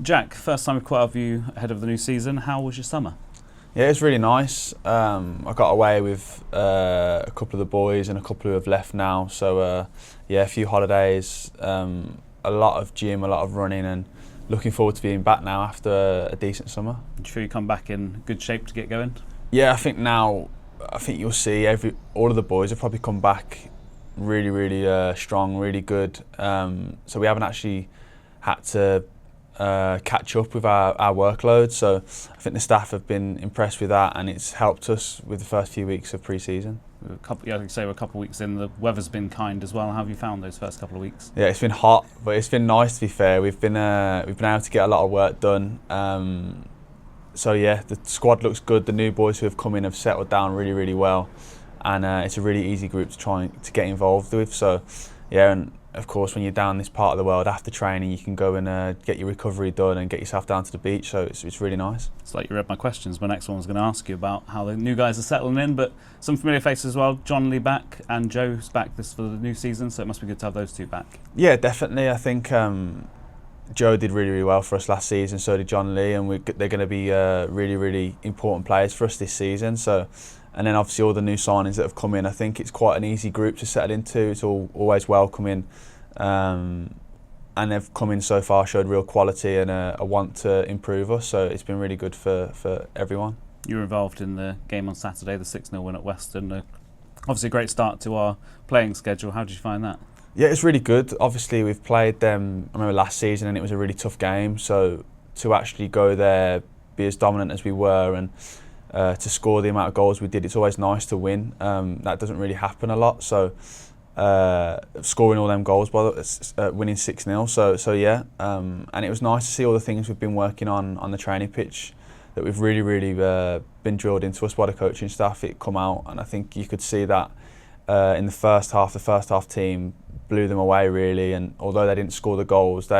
Jack, first time we've caught up with you ahead of the new season. How was your summer? Yeah, it's really nice. I got away with a couple of the boys and a couple who have left now. So yeah, a few holidays, a lot of gym, a lot of running, and looking forward to being back now after a decent summer. Do you feel you come back in good shape to get going? Yeah, I think you'll see all of the boys have probably come back really strong, really good. So we haven't actually had to catch up with our workload. So I think the staff have been impressed with that, and it's helped us with the first few weeks of pre-season. We're a couple of weeks in. The weather's been kind as well. How have you found those first couple of weeks? Yeah, it's been hot, but it's been nice to be fair. We've been able to get a lot of work done. So yeah, the squad looks good. The new boys who have come in have settled down really well, and it's a really easy group to try to get involved with. So yeah, and of course when you're down this part of the world after training, you can go and get your recovery done and get yourself down to the beach. So it's really nice. It's like you read my questions. My next one was going to ask you about how the new guys are settling in, but some familiar faces as well. John Lee back and Joe's back this for the new season, so it must be good to have those two back. Yeah, definitely. I think Joe did really well for us last season, so did John Lee, and they're going to be really important players for us this season. So, and then obviously all the new signings that have come in, I think it's quite an easy group to settle into. It's always welcoming, and they've come in so far, showed real quality and a want to improve us. So it's been really good for everyone. You were involved in the game on Saturday, the 6-0 win at Weston. Obviously a great start to our playing schedule. How did you find that? Yeah, it's really good. Obviously, we've played them, I remember last season, and it was a really tough game. So to actually go there, be as dominant as we were, and to score the amount of goals we did, it's always nice to win. That doesn't really happen a lot. So scoring all them goals, winning 6-0. So yeah, and it was nice to see all the things we've been working on the training pitch that we've really been drilled into us by the coaching staff. It come out, and I think you could see that in the first half team blew them away really, and although they didn't score the goals,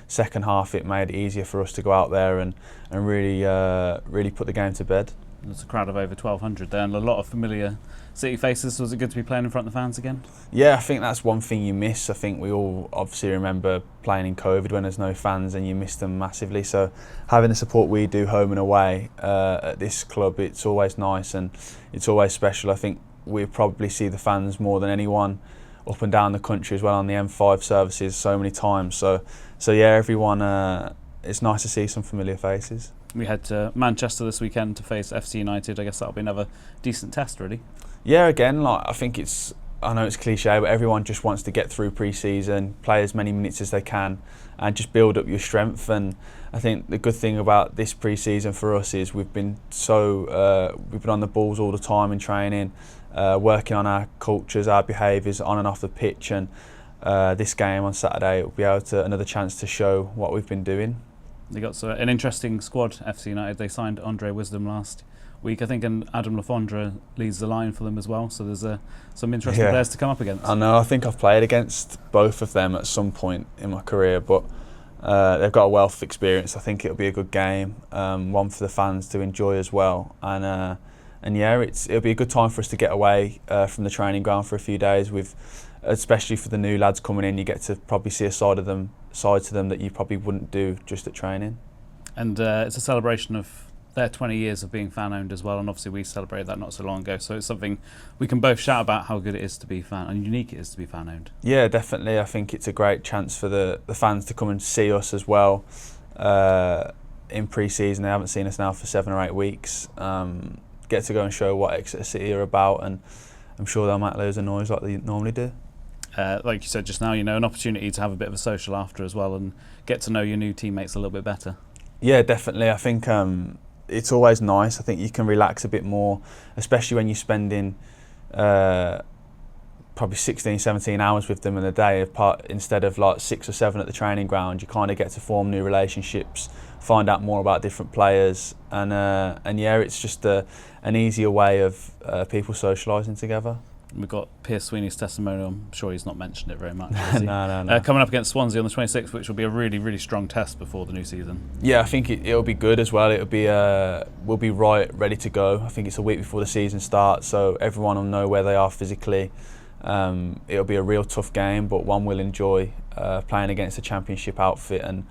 second half it made it easier for us to go out there and really put the game to bed. There's a crowd of over 1,200 there and a lot of familiar City faces. Was it good to be playing in front of the fans again? Yeah, I think that's one thing you miss. I think we all obviously remember playing in COVID when there's no fans, and you miss them massively. So having the support we do home and away at this club, it's always nice and it's always special. I think we probably see the fans more than anyone up and down the country as well on the M5 services so many times. So yeah, everyone, it's nice to see some familiar faces. We head to Manchester this weekend to face FC United. I guess that'll be another decent test, really. Yeah, again, I think I know it's cliche, but everyone just wants to get through pre-season, play as many minutes as they can, and just build up your strength. And I think the good thing about this pre-season for us is we've been on the balls all the time in training, working on our cultures, our behaviours on and off the pitch. And this game on Saturday will be another chance to show what we've been doing. They got an interesting squad, FC United. They signed Andre Wisdom last week, I think, and Adam Lafondra leads the line for them as well. So there's some interesting players to come up against. I know. I think I've played against both of them at some point in my career, but they've got a wealth of experience. I think it'll be a good game, one for the fans to enjoy as well. And yeah, it'll be a good time for us to get away from the training ground for a few days. Especially for the new lads coming in, you get to probably see a side to them that you probably wouldn't do just at training. And it's a celebration of their 20 years of being fan-owned as well, and obviously we celebrated that not so long ago, so it's something we can both shout about how good it is to be fan and unique it is to be fan-owned. Yeah, definitely. I think it's a great chance for the fans to come and see us as well in pre-season. They haven't seen us now for 7 or 8 weeks. Get to go and show what Exeter City are about, and I'm sure they'll make loads of noise like they normally do. Like you said just now, an opportunity to have a bit of a social after as well and get to know your new teammates a little bit better. Yeah, definitely. I think it's always nice. I think you can relax a bit more, especially when you're spending probably 16, 17 hours with them in a day instead of like 6 or 7 at the training ground. You kind of get to form new relationships, find out more about different players, and yeah, it's just an easier way of people socialising together. We've got Pierce Sweeney's testimonial. I'm sure he's not mentioned it very much. No. Coming up against Swansea on the 26th, which will be a really strong test before the new season. Yeah, I think it'll be good as well. We'll be ready to go. I think it's a week before the season starts, so everyone will know where they are physically. It'll be a real tough game, but one we'll enjoy playing against a championship outfit, and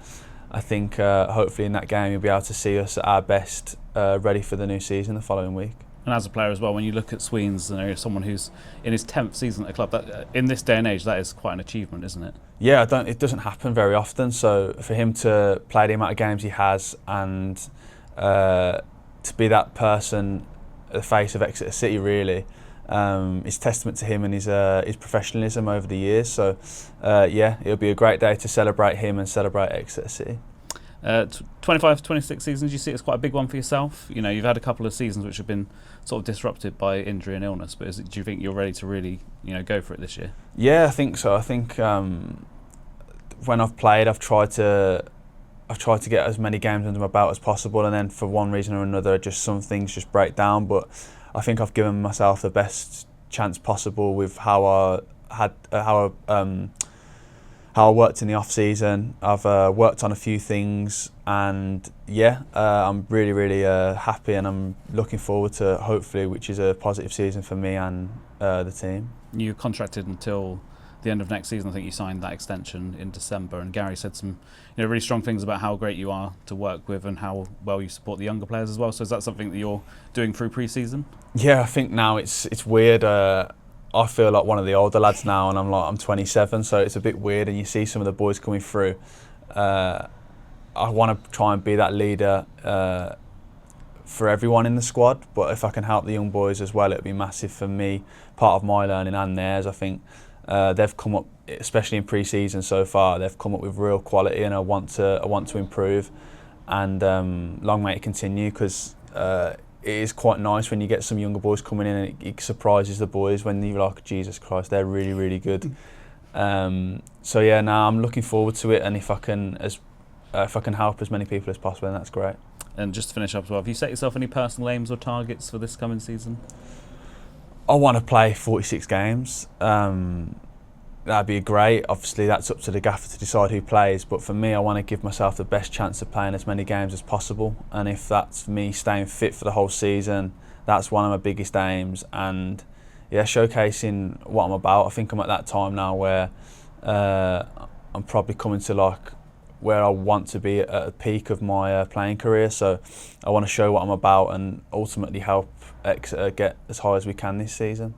I think hopefully in that game you'll be able to see us at our best, ready for the new season the following week. And as a player as well, when you look at Sweens, someone who's in his 10th season at the club, that in this day and age, that is quite an achievement, isn't it? Yeah, it doesn't happen very often. So for him to play the amount of games he has and to be that person at the face of Exeter City, really, is testament to him and his professionalism over the years. So yeah, it'll be a great day to celebrate him and celebrate Exeter City. 25 to 26 seasons, you see it's quite a big one for yourself. You've had a couple of seasons which have been sort of disrupted by injury and illness, but do you think you're ready to really go for it this year? Yeah, I think so. I think when I've played, I've tried to get as many games under my belt as possible, and then for one reason or another, just some things just break down. But I think I've given myself the best chance possible with how I worked in the off season. I've worked on a few things, and yeah, I'm really happy, and I'm looking forward to hopefully, which is a positive season for me and the team. You're contracted until the end of next season. I think you signed that extension in December, and Gary said some really strong things about how great you are to work with and how well you support the younger players as well. So is that something that you're doing through pre-season? Yeah, I think now it's weird. I feel like one of the older lads now, and I'm 27, so it's a bit weird. And you see some of the boys coming through. I want to try and be that leader for everyone in the squad, but if I can help the young boys as well, it'll be massive for me, part of my learning and theirs. I think they've come up, especially in pre-season so far, they've come up with real quality, and I want to improve, and long may it continue, because it is quite nice when you get some younger boys coming in, and it surprises the boys when you're like, Jesus Christ, they're really good. So yeah, now I'm looking forward to it, and if I can help as many people as possible, then that's great. And just to finish up as well, have you set yourself any personal aims or targets for this coming season? I want to play 46 games. That'd be great. Obviously, that's up to the gaffer to decide who plays. But for me, I want to give myself the best chance of playing as many games as possible. And if that's me staying fit for the whole season, that's one of my biggest aims. And yeah, showcasing what I'm about. I think I'm at that time now where I'm probably coming to where I want to be at the peak of my playing career. So I want to show what I'm about and ultimately help Exeter get as high as we can this season.